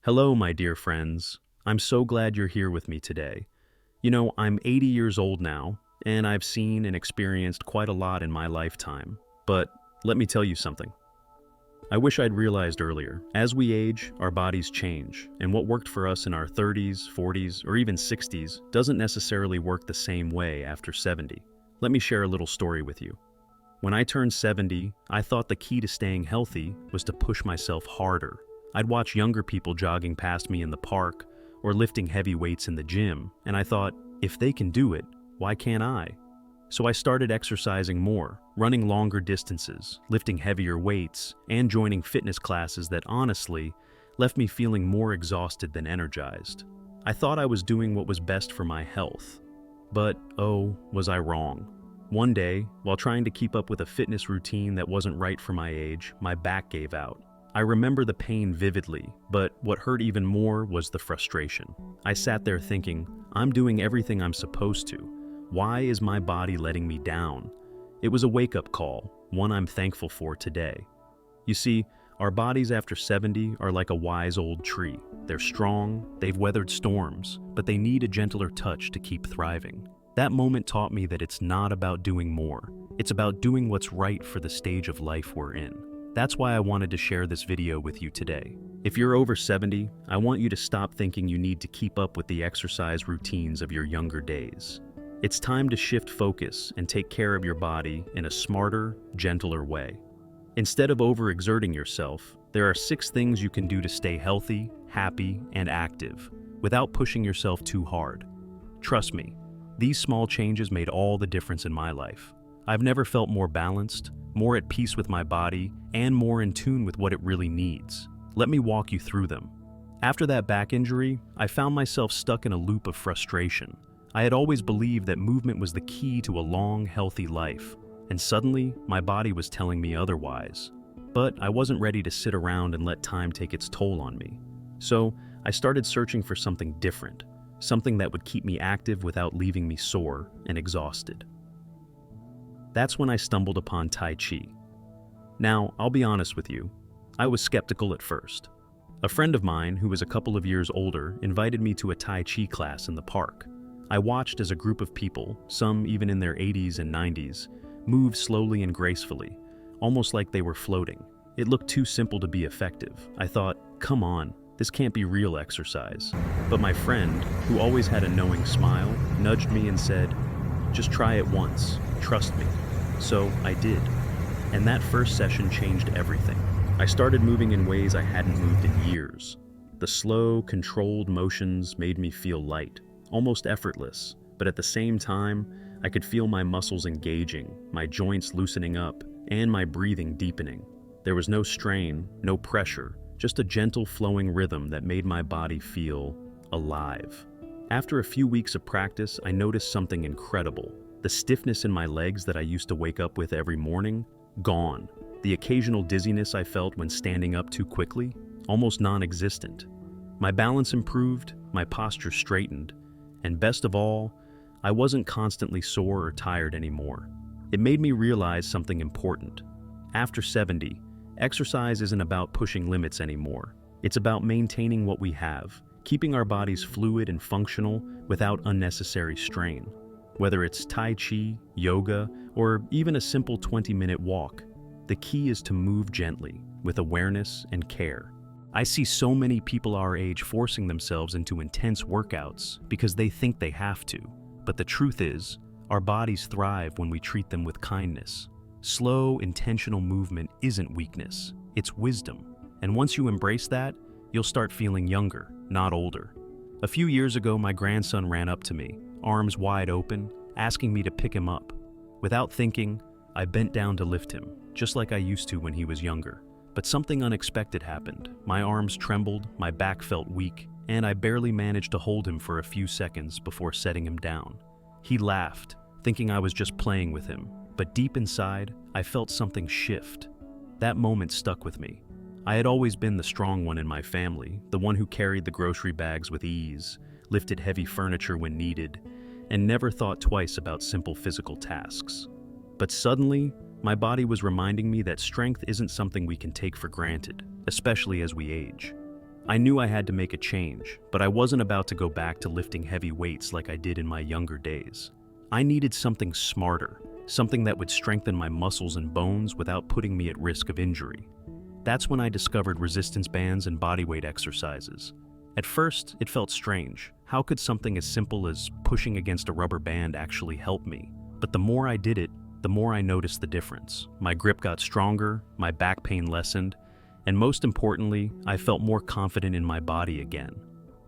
Hello, my dear friends. I'm so glad you're here with me today. I'm 80 years old now, and I've seen and experienced quite a lot in my lifetime. But let me tell you something. I wish I'd realized earlier. As we age, our bodies change, and what worked for us in our 30s, 40s, or even 60s doesn't necessarily work the same way after 70. Let me share a little story with you. When I turned 70, I thought the key to staying healthy was to push myself harder. I'd watch younger people jogging past me in the park or lifting heavy weights in the gym, and I thought, if they can do it, why can't I? So I started exercising more, running longer distances, lifting heavier weights, and joining fitness classes that honestly left me feeling more exhausted than energized. I thought I was doing what was best for my health. But, oh, was I wrong. One day, while trying to keep up with a fitness routine that wasn't right for my age, my back gave out. I remember the pain vividly, but what hurt even more was the frustration. I sat there thinking, I'm doing everything I'm supposed to. Why is my body letting me down? It was a wake-up call, one I'm thankful for today. You see, our bodies after 70 are like a wise old tree. They're strong, they've weathered storms, but they need a gentler touch to keep thriving. That moment taught me that it's not about doing more. It's about doing what's right for the stage of life we're in. That's why I wanted to share this video with you today. If you're over 70, I want you to stop thinking you need to keep up with the exercise routines of your younger days. It's time to shift focus and take care of your body in a smarter, gentler way. Instead of overexerting yourself, there are 6 things you can do to stay healthy, happy, and active without pushing yourself too hard. Trust me, these small changes made all the difference in my life. I've never felt more balanced, more at peace with my body, and more in tune with what it really needs. Let me walk you through them. After that back injury, I found myself stuck in a loop of frustration. I had always believed that movement was the key to a long, healthy life, and suddenly, my body was telling me otherwise. But I wasn't ready to sit around and let time take its toll on me. So, I started searching for something different, something that would keep me active without leaving me sore and exhausted. That's when I stumbled upon Tai Chi. Now, I'll be honest with you, I was skeptical at first. A friend of mine, who was a couple of years older, invited me to a Tai Chi class in the park. I watched as a group of people, some even in their 80s and 90s, moved slowly and gracefully, almost like they were floating. It looked too simple to be effective. I thought, come on, this can't be real exercise. But my friend, who always had a knowing smile, nudged me and said, just try it once, trust me. So I did. And that first session changed everything. I started moving in ways I hadn't moved in years. The slow, controlled motions made me feel light, almost effortless, but at the same time, I could feel my muscles engaging, my joints loosening up, and my breathing deepening. There was no strain, no pressure, just a gentle flowing rhythm that made my body feel alive. After a few weeks of practice, I noticed something incredible. The stiffness in my legs that I used to wake up with every morning, gone. The occasional dizziness I felt when standing up too quickly, almost non-existent. My balance improved, my posture straightened, and best of all, I wasn't constantly sore or tired anymore. It made me realize something important. After 70, exercise isn't about pushing limits anymore. It's about maintaining what we have, keeping our bodies fluid and functional without unnecessary strain. Whether it's Tai Chi, yoga, or even a simple 20-minute walk, the key is to move gently, with awareness and care. I see so many people our age forcing themselves into intense workouts because they think they have to. But the truth is, our bodies thrive when we treat them with kindness. Slow, intentional movement isn't weakness, it's wisdom. And once you embrace that, you'll start feeling younger, not older. A few years ago, my grandson ran up to me, arms wide open, asking me to pick him up. Without thinking, I bent down to lift him, just like I used to when he was younger. But something unexpected happened. My arms trembled, my back felt weak, and I barely managed to hold him for a few seconds before setting him down. He laughed, thinking I was just playing with him, but deep inside, I felt something shift. That moment stuck with me. I had always been the strong one in my family, the one who carried the grocery bags with ease, lifted heavy furniture when needed, and never thought twice about simple physical tasks. But suddenly, my body was reminding me that strength isn't something we can take for granted, especially as we age. I knew I had to make a change, but I wasn't about to go back to lifting heavy weights like I did in my younger days. I needed something smarter, something that would strengthen my muscles and bones without putting me at risk of injury. That's when I discovered resistance bands and bodyweight exercises. At first, it felt strange. How could something as simple as pushing against a rubber band actually help me? But the more I did it, the more I noticed the difference. My grip got stronger, my back pain lessened, and most importantly, I felt more confident in my body again.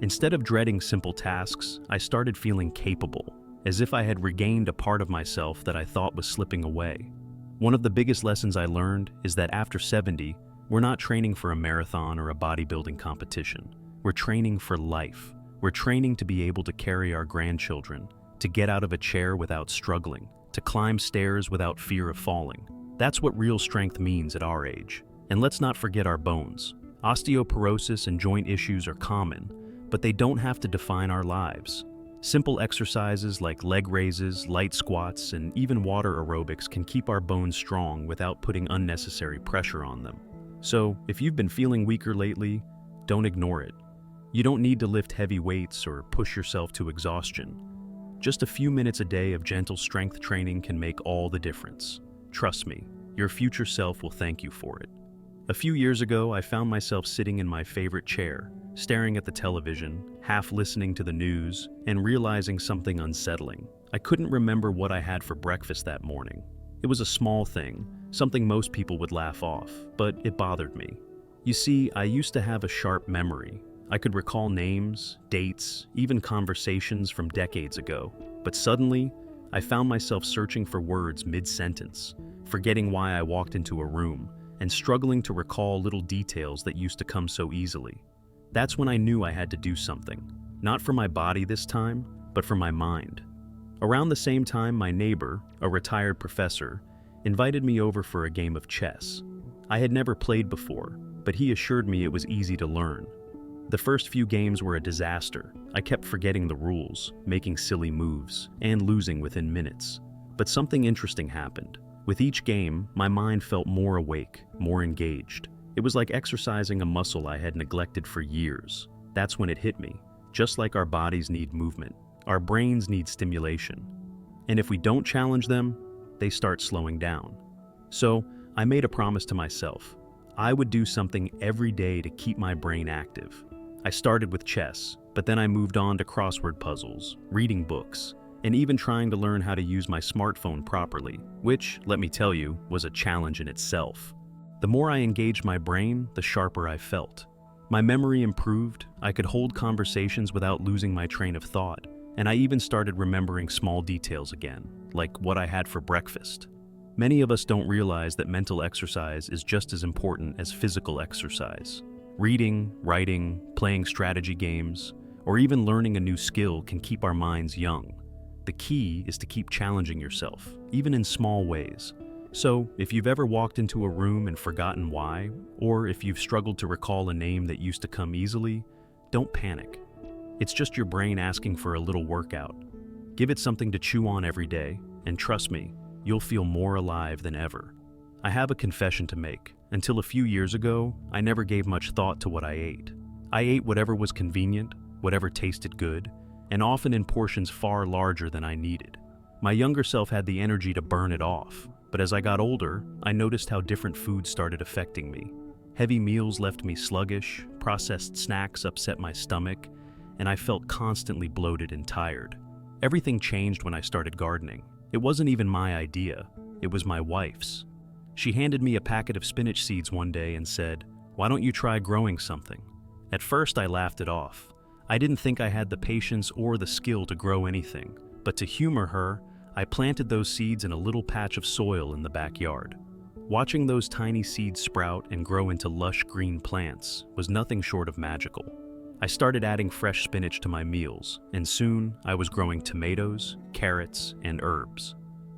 Instead of dreading simple tasks, I started feeling capable, as if I had regained a part of myself that I thought was slipping away. One of the biggest lessons I learned is that after 70, we're not training for a marathon or a bodybuilding competition. We're training for life. We're training to be able to carry our grandchildren, to get out of a chair without struggling, to climb stairs without fear of falling. That's what real strength means at our age. And let's not forget our bones. Osteoporosis and joint issues are common, but they don't have to define our lives. Simple exercises like leg raises, light squats, and even water aerobics can keep our bones strong without putting unnecessary pressure on them. So, if you've been feeling weaker lately, don't ignore it. You don't need to lift heavy weights or push yourself to exhaustion. Just a few minutes a day of gentle strength training can make all the difference. Trust me, your future self will thank you for it. A few years ago, I found myself sitting in my favorite chair, staring at the television, half listening to the news, and realizing something unsettling. I couldn't remember what I had for breakfast that morning. It was a small thing, something most people would laugh off, but it bothered me. You see, I used to have a sharp memory. I could recall names, dates, even conversations from decades ago. But suddenly, I found myself searching for words mid-sentence, forgetting why I walked into a room, and struggling to recall little details that used to come so easily. That's when I knew I had to do something. Not for my body this time, but for my mind. Around the same time, my neighbor, a retired professor, invited me over for a game of chess. I had never played before, but he assured me it was easy to learn. The first few games were a disaster. I kept forgetting the rules, making silly moves, and losing within minutes. But something interesting happened. With each game, my mind felt more awake, more engaged. It was like exercising a muscle I had neglected for years. That's when it hit me. Just like our bodies need movement, our brains need stimulation. And if we don't challenge them, they start slowing down. So, I made a promise to myself. I would do something every day to keep my brain active. I started with chess, but then I moved on to crossword puzzles, reading books, and even trying to learn how to use my smartphone properly, which, let me tell you, was a challenge in itself. The more I engaged my brain, the sharper I felt. My memory improved, I could hold conversations without losing my train of thought, and I even started remembering small details again, like what I had for breakfast. Many of us don't realize that mental exercise is just as important as physical exercise. Reading, writing, playing strategy games, or even learning a new skill can keep our minds young. The key is to keep challenging yourself, even in small ways. So, if you've ever walked into a room and forgotten why, or if you've struggled to recall a name that used to come easily, don't panic. It's just your brain asking for a little workout. Give it something to chew on every day, and trust me, you'll feel more alive than ever. I have a confession to make. Until a few years ago, I never gave much thought to what I ate. I ate whatever was convenient, whatever tasted good, and often in portions far larger than I needed. My younger self had the energy to burn it off, but as I got older, I noticed how different foods started affecting me. Heavy meals left me sluggish, processed snacks upset my stomach, and I felt constantly bloated and tired. Everything changed when I started gardening. It wasn't even my idea, it was my wife's. She handed me a packet of spinach seeds one day and said, "Why don't you try growing something?" At first I laughed it off. I didn't think I had the patience or the skill to grow anything, but to humor her, I planted those seeds in a little patch of soil in the backyard. Watching those tiny seeds sprout and grow into lush green plants was nothing short of magical. I started adding fresh spinach to my meals, and soon I was growing tomatoes, carrots, and herbs.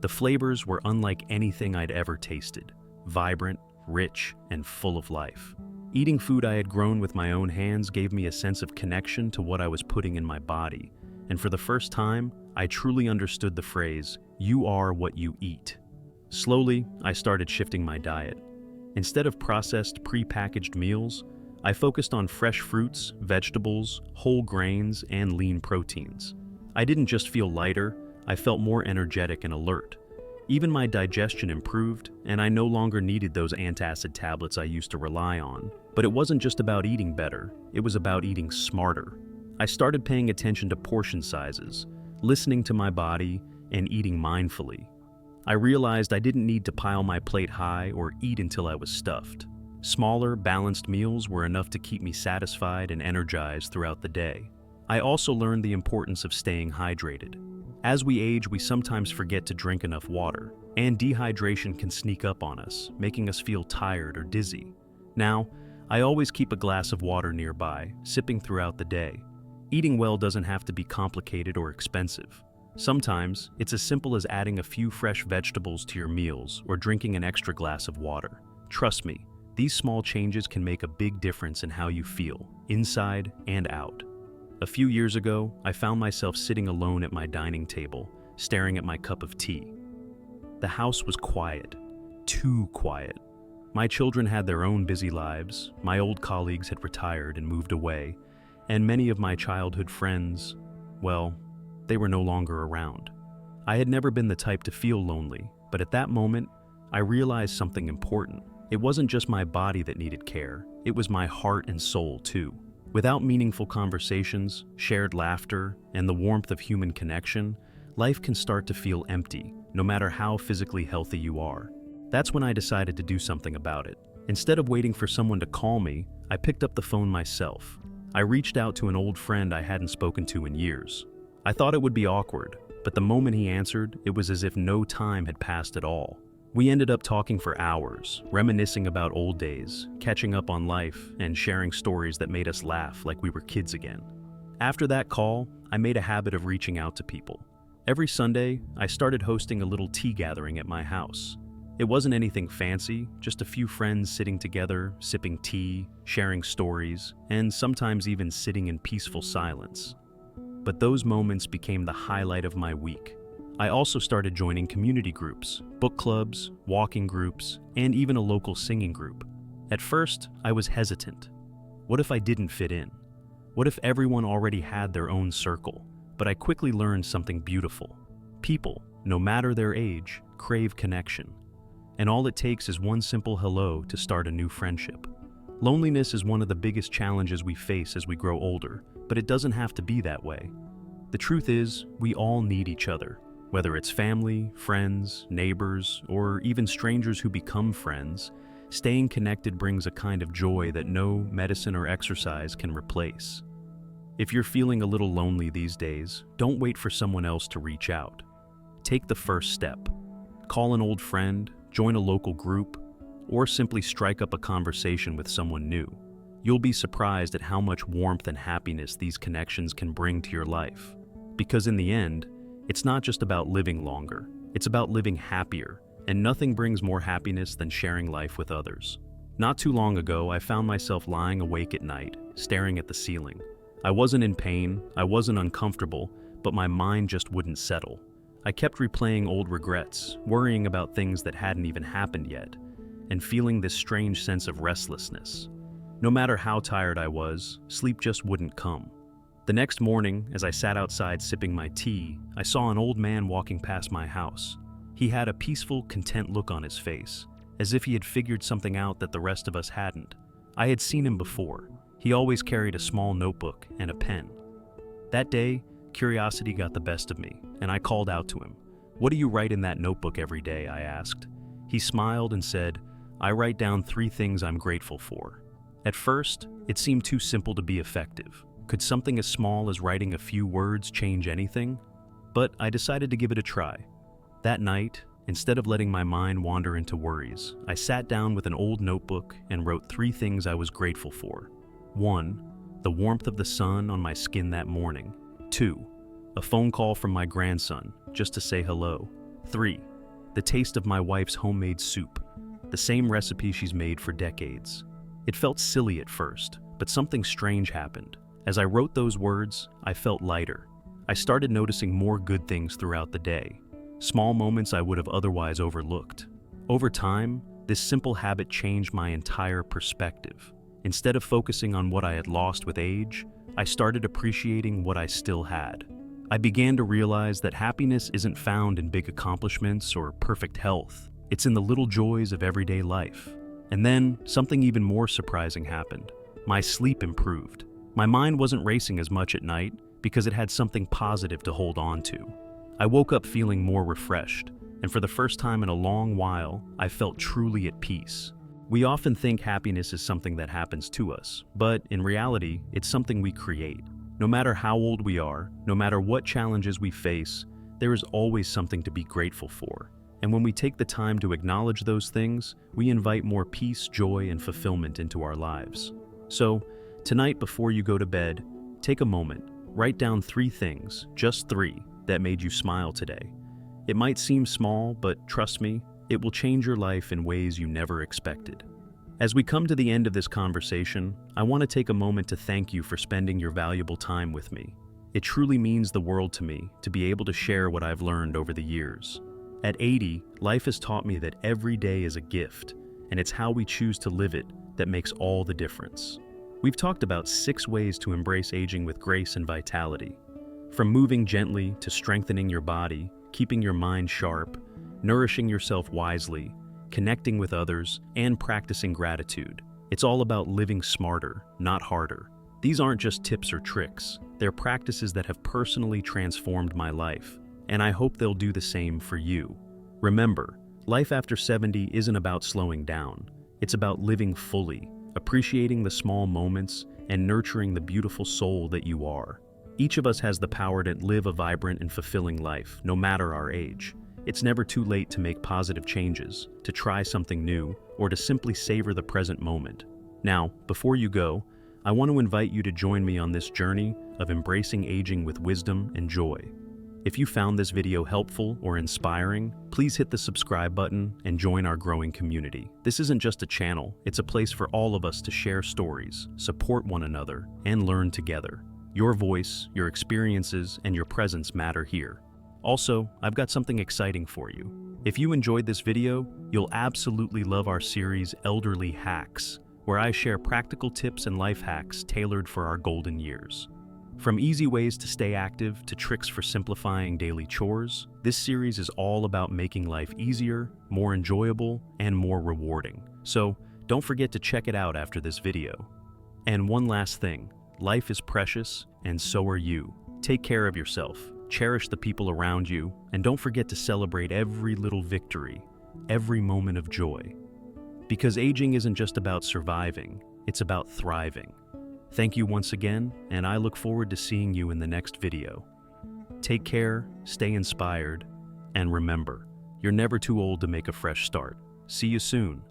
The flavors were unlike anything I'd ever tasted, vibrant, rich, and full of life. Eating food I had grown with my own hands gave me a sense of connection to what I was putting in my body, and for the first time, I truly understood the phrase, "You are what you eat." Slowly, I started shifting my diet. Instead of processed, pre-packaged meals, I focused on fresh fruits, vegetables, whole grains, and lean proteins. I didn't just feel lighter, I felt more energetic and alert. Even my digestion improved, and I no longer needed those antacid tablets I used to rely on. But it wasn't just about eating better, it was about eating smarter. I started paying attention to portion sizes, listening to my body, and eating mindfully. I realized I didn't need to pile my plate high or eat until I was stuffed. Smaller, balanced meals were enough to keep me satisfied and energized throughout the day. I also learned the importance of staying hydrated. As we age, we sometimes forget to drink enough water, and dehydration can sneak up on us, making us feel tired or dizzy. Now, I always keep a glass of water nearby, sipping throughout the day. Eating well doesn't have to be complicated or expensive. Sometimes, it's as simple as adding a few fresh vegetables to your meals or drinking an extra glass of water. Trust me, these small changes can make a big difference in how you feel, inside and out. A few years ago, I found myself sitting alone at my dining table, staring at my cup of tea. The house was quiet, too quiet. My children had their own busy lives, my old colleagues had retired and moved away, and many of my childhood friends, well, they were no longer around. I had never been the type to feel lonely, but at that moment, I realized something important. It wasn't just my body that needed care, it was my heart and soul too. Without meaningful conversations, shared laughter, and the warmth of human connection, life can start to feel empty, no matter how physically healthy you are. That's when I decided to do something about it. Instead of waiting for someone to call me, I picked up the phone myself. I reached out to an old friend I hadn't spoken to in years. I thought it would be awkward, but the moment he answered, it was as if no time had passed at all. We ended up talking for hours, reminiscing about old days, catching up on life, and sharing stories that made us laugh like we were kids again. After that call, I made a habit of reaching out to people. Every Sunday, I started hosting a little tea gathering at my house. It wasn't anything fancy, just a few friends sitting together, sipping tea, sharing stories, and sometimes even sitting in peaceful silence. But those moments became the highlight of my week. I also started joining community groups, book clubs, walking groups, and even a local singing group. At first, I was hesitant. What if I didn't fit in? What if everyone already had their own circle? But I quickly learned something beautiful. People, no matter their age, crave connection. And all it takes is one simple hello to start a new friendship. Loneliness is one of the biggest challenges we face as we grow older, but it doesn't have to be that way. The truth is, we all need each other. Whether it's family, friends, neighbors, or even strangers who become friends, staying connected brings a kind of joy that no medicine or exercise can replace. If you're feeling a little lonely these days, don't wait for someone else to reach out. Take the first step. Call an old friend, join a local group, or simply strike up a conversation with someone new. You'll be surprised at how much warmth and happiness these connections can bring to your life. Because in the end, it's not just about living longer, it's about living happier, and nothing brings more happiness than sharing life with others. Not too long ago, I found myself lying awake at night, staring at the ceiling. I wasn't in pain, I wasn't uncomfortable, but my mind just wouldn't settle. I kept replaying old regrets, worrying about things that hadn't even happened yet, and feeling this strange sense of restlessness. No matter how tired I was, sleep just wouldn't come. The next morning, as I sat outside sipping my tea, I saw an old man walking past my house. He had a peaceful, content look on his face, as if he had figured something out that the rest of us hadn't. I had seen him before. He always carried a small notebook and a pen. That day, curiosity got the best of me, and I called out to him. "What do you write in that notebook every day?" I asked. He smiled and said, "I write down 3 things I'm grateful for." At first, it seemed too simple to be effective. Could something as small as writing a few words change anything? But I decided to give it a try. That night, instead of letting my mind wander into worries, I sat down with an old notebook and wrote 3 things I was grateful for. 1. The warmth of the sun on my skin that morning. 2. A phone call from my grandson, just to say hello. 3. The taste of my wife's homemade soup, the same recipe she's made for decades. It felt silly at first, but something strange happened. As I wrote those words, I felt lighter. I started noticing more good things throughout the day, small moments I would have otherwise overlooked. Over time, this simple habit changed my entire perspective. Instead of focusing on what I had lost with age, I started appreciating what I still had. I began to realize that happiness isn't found in big accomplishments or perfect health. It's in the little joys of everyday life. And then, something even more surprising happened. My sleep improved. My mind wasn't racing as much at night because it had something positive to hold on to. I woke up feeling more refreshed, and for the first time in a long while, I felt truly at peace. We often think happiness is something that happens to us, but in reality, it's something we create. No matter how old we are, no matter what challenges we face, there is always something to be grateful for. And when we take the time to acknowledge those things, we invite more peace, joy, and fulfillment into our lives. So, tonight before you go to bed, take a moment, write down 3 things, just 3, that made you smile today. It might seem small, but trust me, it will change your life in ways you never expected. As we come to the end of this conversation, I want to take a moment to thank you for spending your valuable time with me. It truly means the world to me to be able to share what I've learned over the years. At 80, life has taught me that every day is a gift, and it's how we choose to live it that makes all the difference. We've talked about 6 ways to embrace aging with grace and vitality. From moving gently to strengthening your body, keeping your mind sharp, nourishing yourself wisely, connecting with others, and practicing gratitude. It's all about living smarter, not harder. These aren't just tips or tricks. They're practices that have personally transformed my life, and I hope they'll do the same for you. Remember, life after 70 isn't about slowing down. It's about living fully, appreciating the small moments, and nurturing the beautiful soul that you are. Each of us has the power to live a vibrant and fulfilling life, no matter our age. It's never too late to make positive changes, to try something new, or to simply savor the present moment. Now, before you go, I want to invite you to join me on this journey of embracing aging with wisdom and joy. If you found this video helpful or inspiring, please hit the subscribe button and join our growing community. This isn't just a channel, it's a place for all of us to share stories, support one another, and learn together. Your voice, your experiences, and your presence matter here. Also, I've got something exciting for you. If you enjoyed this video, you'll absolutely love our series Elderly Hacks, where I share practical tips and life hacks tailored for our golden years. From easy ways to stay active to tricks for simplifying daily chores, this series is all about making life easier, more enjoyable, and more rewarding. So, don't forget to check it out after this video. And one last thing, life is precious, and so are you. Take care of yourself. Cherish the people around you, and don't forget to celebrate every little victory, every moment of joy. Because aging isn't just about surviving, it's about thriving. Thank you once again, and I look forward to seeing you in the next video. Take care, stay inspired, and remember, you're never too old to make a fresh start. See you soon.